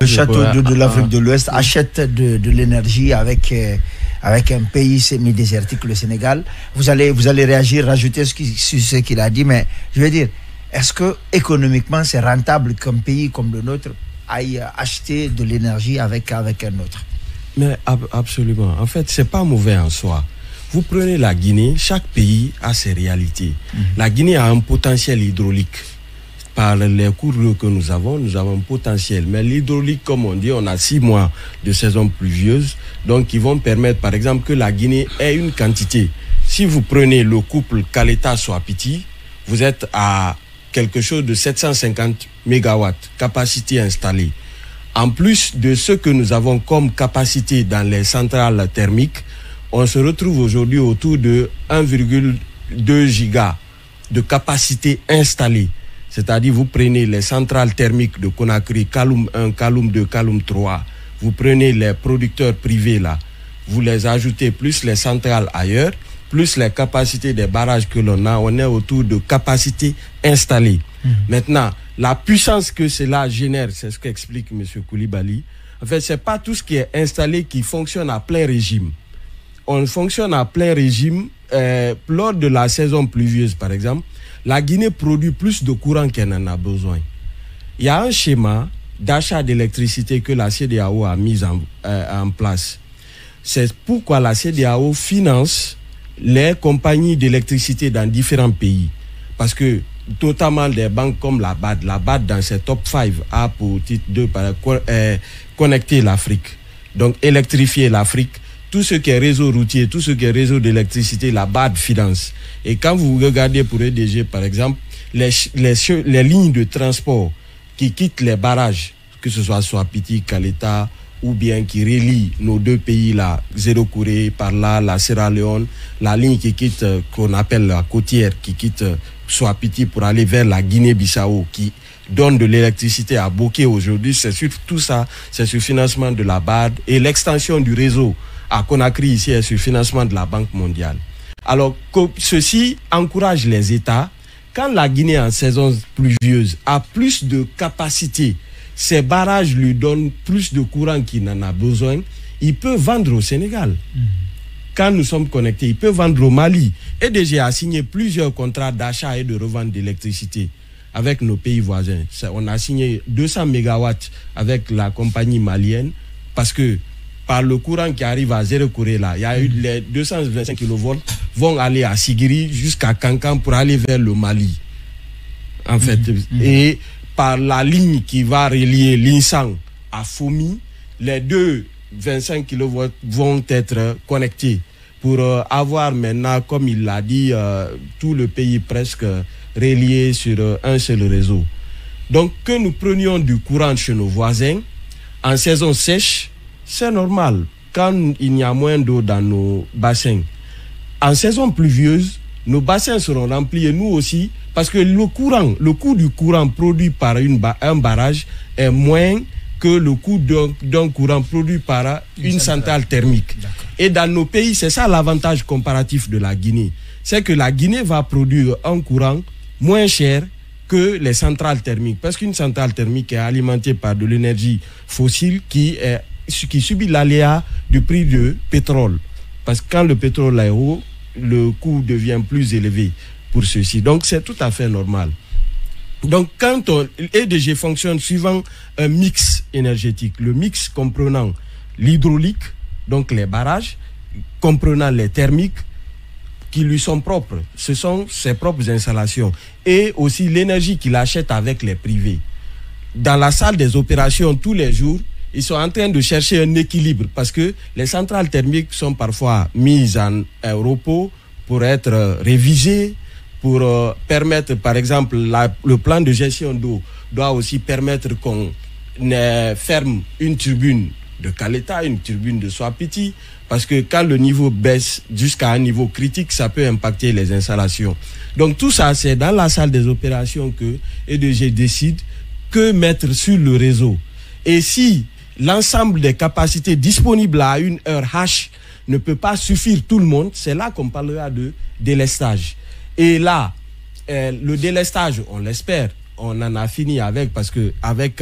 châteaux de l'Afrique de l'Ouest achètent de l'énergie avec un pays semi-désertique, le Sénégal. Vous allez réagir, rajouter sur ce qu'il a dit, mais je veux dire, est-ce que économiquement c'est rentable qu'un pays comme le nôtre aille acheter de l'énergie avec un autre? Mais absolument. En fait, c'est pas mauvais en soi. Vous prenez la Guinée, chaque pays a ses réalités. La Guinée a un potentiel hydraulique. Par les cours d'eau que nous avons un potentiel. Mais l'hydraulique, comme on dit, on a 6 mois de saison pluvieuse, donc qui vont permettre, par exemple, que la Guinée ait une quantité. Si vous prenez le couple Caleta-Soapiti, vous êtes à quelque chose de 750 mégawatts, capacité installée. En plus de ce que nous avons comme capacité dans les centrales thermiques, on se retrouve aujourd'hui autour de 1,2 giga de capacité installée. C'est-à-dire, vous prenez les centrales thermiques de Conakry, Kaloum 1, Kaloum 2, Kaloum 3, vous prenez les producteurs privés là, vous les ajoutez plus les centrales ailleurs, plus les capacités des barrages que l'on a, on est autour de capacités installées. Maintenant, la puissance que cela génère, c'est ce qu'explique M. Koulibaly. En fait, c'est pas tout ce qui est installé qui fonctionne à plein régime. On fonctionne à plein régime lors de la saison pluvieuse, par exemple. La Guinée produit plus de courant qu'elle en a besoin. Il y a un schéma d'achat d'électricité que la CEDEAO a mis en place. C'est pourquoi la CEDEAO finance les compagnies d'électricité dans différents pays. Parce que, notamment des banques comme la BAD dans ses top 5 a pour titre 2 connecter l'Afrique. Donc, électrifier l'Afrique. Tout ce qui est réseau routier, tout ce qui est réseau d'électricité, la BAD finance. Et quand vous regardez pour EDG, par exemple, les lignes de transport qui quittent les barrages, que ce soit Soapiti, Caleta, ou bien qui relient nos deux pays-là, Zéro-Kouré, par là, la Sierra Leone, la ligne qui quitte, qu'on appelle la côtière, qui quitte Soapiti pour aller vers la Guinée-Bissau, qui donne de l'électricité à Boké aujourd'hui, c'est sur tout ça, c'est sur le financement de la BAD et l'extension du réseau à Conakry ici est sur le financement de la Banque mondiale. Alors, ceci encourage les États. Quand la Guinée en saison pluvieuse a plus de capacité, ces barrages lui donnent plus de courant qu'il n'en a besoin, il peut vendre au Sénégal. Quand nous sommes connectés, il peut vendre au Mali. EDG a signé plusieurs contrats d'achat et de revente d'électricité avec nos pays voisins. On a signé 200 mégawatts avec la compagnie malienne parce que par le courant qui arrive à Zéro-Kouré là, il y a eu les 225 kV vont aller à Sigiri jusqu'à Kankan pour aller vers le Mali. En fait, et par la ligne qui va relier l'Insang à Fomi, les deux 25 kV vont être connectés pour avoir maintenant, comme il l'a dit, tout le pays presque relié sur un seul réseau. Donc que nous prenions du courant chez nos voisins en saison sèche, c'est normal quand il y a moins d'eau dans nos bassins. En saison pluvieuse, nos bassins seront remplis et nous aussi, parce que le coût du courant produit par un barrage est moins que le coût d'un courant produit par une centrale thermique. Et dans nos pays, c'est ça l'avantage comparatif de la Guinée. C'est que la Guinée va produire un courant moins cher que les centrales thermiques. Parce qu'une centrale thermique est alimentée par de l'énergie fossile qui subit l'aléa du prix du pétrole. Parce que quand le pétrole est haut, le coût devient plus élevé pour ceci. Donc c'est tout à fait normal. Donc quand EDG fonctionne suivant un mix énergétique, le mix comprenant l'hydraulique, donc les barrages, comprenant les thermiques, qui lui sont propres, ce sont ses propres installations, et aussi l'énergie qu'il achète avec les privés. Dans la salle des opérations, tous les jours, ils sont en train de chercher un équilibre parce que les centrales thermiques sont parfois mises en repos pour être révisées, pour permettre, par exemple, le plan de gestion d'eau doit aussi permettre qu'on ferme une turbine de Caleta, une turbine de Soapiti, parce que quand le niveau baisse jusqu'à un niveau critique, ça peut impacter les installations. Donc tout ça, c'est dans la salle des opérations que EDG décide que mettre sur le réseau. Et si l'ensemble des capacités disponibles à une heure H ne peut pas suffire tout le monde, c'est là qu'on parlera de délestage. Et là, le délestage, on l'espère, on en a fini avec, parce que avec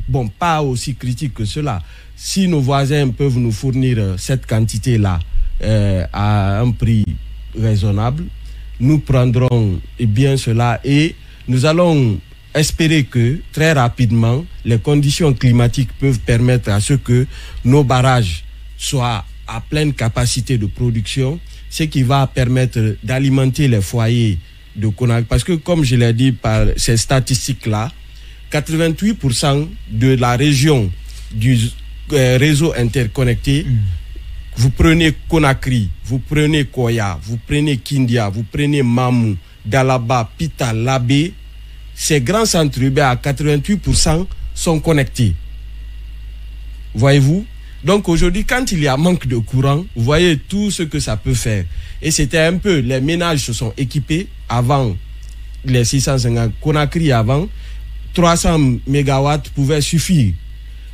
bon, pas aussi critique que cela. Si nos voisins peuvent nous fournir cette quantité-là à un prix raisonnable, nous prendrons bien cela et nous allons espérer que très rapidement les conditions climatiques peuvent permettre à ce que nos barrages soient à pleine capacité de production, ce qui va permettre d'alimenter les foyers de Conakry. Parce que comme je l'ai dit par ces statistiques-là, 88% de la région du réseau interconnecté, vous prenez Conakry, vous prenez Koya, vous prenez Kindia, vous prenez Mamou, Dalaba, Pita, Labé, ces grands centres urbains à 88% sont connectés. Voyez-vous? Donc aujourd'hui, quand il y a manque de courant, vous voyez tout ce que ça peut faire. Et c'était un peu, les ménages se sont équipés avant les 650. Conakry avant, 300 mégawatts pouvaient suffire.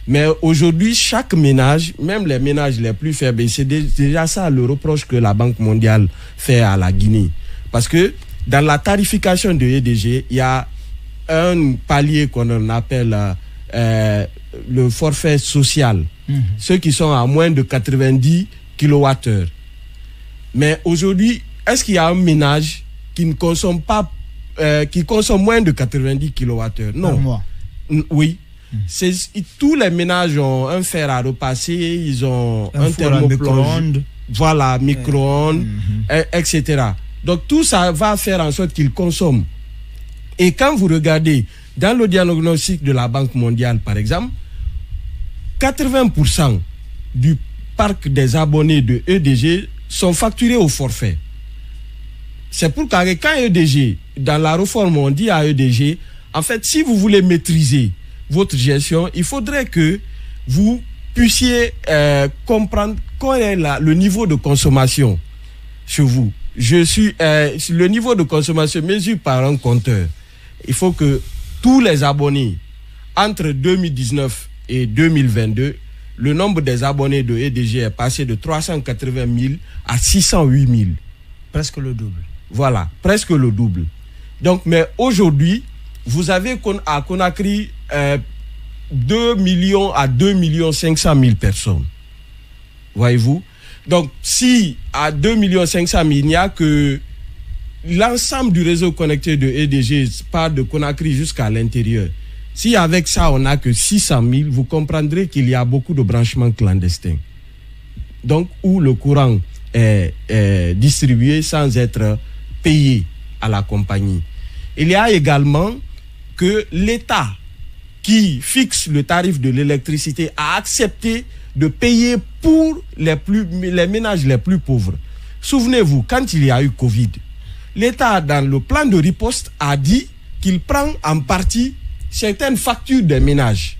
Mais aujourd'hui, chaque ménage, même les ménages les plus faibles, c'est déjà ça le reproche que la Banque mondiale fait à la Guinée. Parce que dans la tarification de EDG, il y a un palier qu'on appelle le forfait social. Ceux qui sont à moins de 90 kWh. Mais aujourd'hui, est-ce qu'il y a un ménage qui ne consomme pas, qui consomme moins de 90 kWh? Non. Oui. Tous les ménages ont un fer à repasser, ils ont un thermoplonge, voilà, micro-ondes, etc. Donc tout ça va faire en sorte qu'ils consomment. Et quand vous regardez dans le diagnostic de la Banque mondiale, par exemple, 80% du parc des abonnés de EDG sont facturés au forfait. C'est pourquoi quand EDG, dans la réforme, on dit à EDG, en fait, si vous voulez maîtriser votre gestion, il faudrait que vous puissiez comprendre quel est le niveau de consommation chez vous. Le niveau de consommation mesure par un compteur. Il faut que tous les abonnés, entre 2019 et 2022, le nombre des abonnés de EDG est passé de 380 000 à 608 000. Presque le double. Voilà, presque le double. Donc, mais aujourd'hui, vous avez à Conakry 2 millions à 2 500 000 personnes. Voyez-vous? Donc, si à 2 500 000, il n'y a que l'ensemble du réseau connecté de EDG part de Conakry jusqu'à l'intérieur. Si avec ça, on n'a que 600 000, vous comprendrez qu'il y a beaucoup de branchements clandestins. Donc, où le courant est distribué sans être payé à la compagnie. Il y a également que l'État qui fixe le tarif de l'électricité a accepté de payer pour les ménages les plus pauvres. Souvenez-vous, quand il y a eu Covid, l'État, dans le plan de riposte, a dit qu'il prend en partie certaines factures des ménages.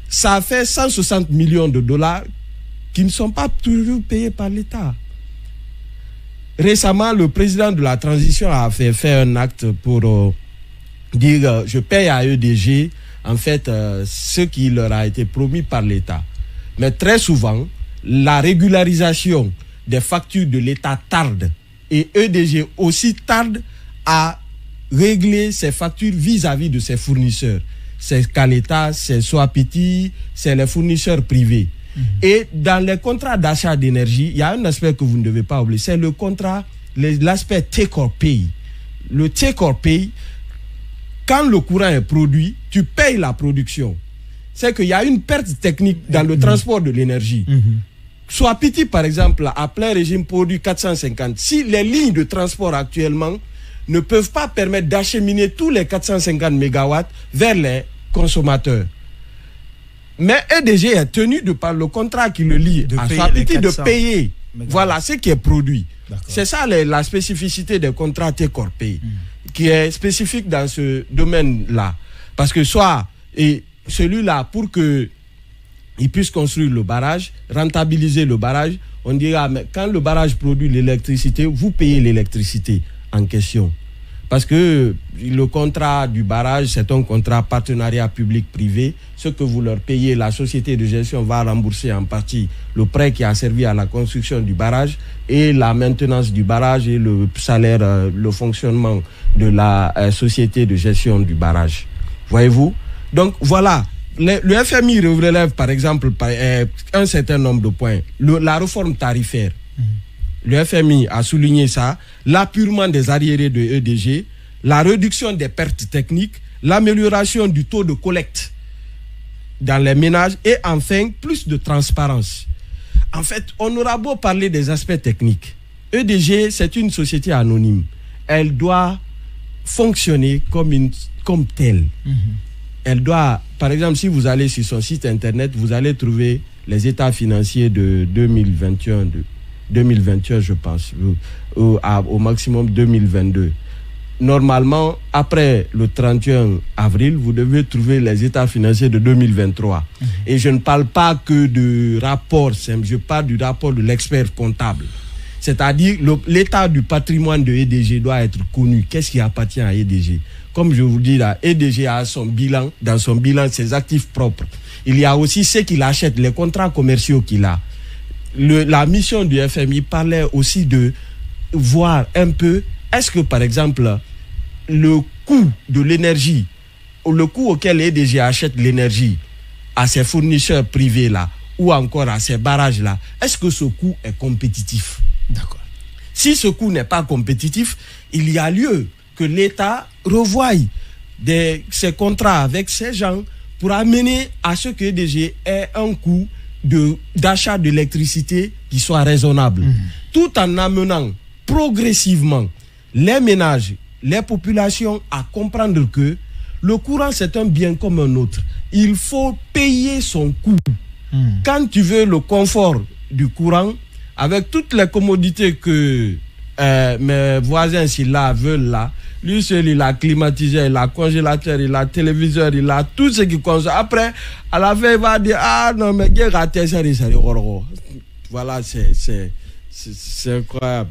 Ça a fait 160 millions de dollars qui ne sont pas toujours payés par l'État. Récemment, le président de la transition a fait un acte pour dire je paye à EDG en fait ce qui leur a été promis par l'État. Mais très souvent, la régularisation des factures de l'État tarde et EDG aussi tarde à régler ses factures vis-à-vis de ses fournisseurs. C'est Caleta, c'est Soapiti, c'est les fournisseurs privés. Et dans les contrats d'achat d'énergie, il y a un aspect que vous ne devez pas oublier, c'est le contrat, l'aspect take or pay. Le take or pay, quand le courant est produit, tu payes la production. C'est qu'il y a une perte technique dans le transport de l'énergie. Soapiti, par exemple, à plein régime produit 450. Si les lignes de transport actuellement ne peuvent pas permettre d'acheminer tous les 450 mégawatts vers les consommateurs. Mais EDG est tenu de par le contrat qui le lie à Soapiti de payer. Voilà ce qui est produit. C'est ça la spécificité des contrats take or pay, qui est spécifique dans ce domaine-là. Parce que soit, et celui-là, pour que il puisse construire le barrage, rentabiliser le barrage, on dira, mais quand le barrage produit l'électricité, vous payez l'électricité en question. Parce que le contrat du barrage, c'est un contrat partenariat public-privé. Ce que vous leur payez, la société de gestion va rembourser en partie le prêt qui a servi à la construction du barrage et la maintenance du barrage et le salaire, le fonctionnement de la société de gestion du barrage. Voyez-vous? Donc voilà, le FMI relève par exemple un certain nombre de points. La réforme tarifaire. Le FMI a souligné ça, l'appurement des arriérés de EDG, la réduction des pertes techniques, l'amélioration du taux de collecte dans les ménages et enfin plus de transparence. En fait, on aura beau parler des aspects techniques. EDG, c'est une société anonyme. Elle doit fonctionner comme telle. Elle doit, par exemple, si vous allez sur son site internet, vous allez trouver les états financiers de 2021, je pense, au maximum 2022. Normalement, après le 31 avril, vous devez trouver les états financiers de 2023. Et je ne parle pas que de rapport, je parle du rapport de l'expert comptable. C'est-à-dire l'état du patrimoine de EDG doit être connu. Qu'est-ce qui appartient à EDG? Comme je vous dis là, EDG a son bilan, dans son bilan, ses actifs propres. Il y a aussi ce qu'il achète, les contrats commerciaux qu'il a. La mission du FMI parlait aussi de voir un peu, est-ce que par exemple, le coût de l'énergie, le coût auquel EDG achète l'énergie à ses fournisseurs privés là, ou encore à ces barrages là, est-ce que ce coût est compétitif? D'accord. Si ce coût n'est pas compétitif, il y a lieu que l'État revoie ses contrats avec ces gens pour amener à ce que EDG ait un coût d'achat d'électricité qui soit raisonnable, tout en amenant progressivement les ménages, les populations à comprendre que le courant c'est un bien comme un autre. Il faut payer son coût. Quand tu veux le confort du courant, avec toutes les commodités que mes voisins s'ils la veulent là, lui seul il a climatiseur, il a congélateur, il a téléviseur, il a tout ce qui consomme. Après, à la fin il va dire ah non mais j'ai raté ça. Voilà, c'est incroyable.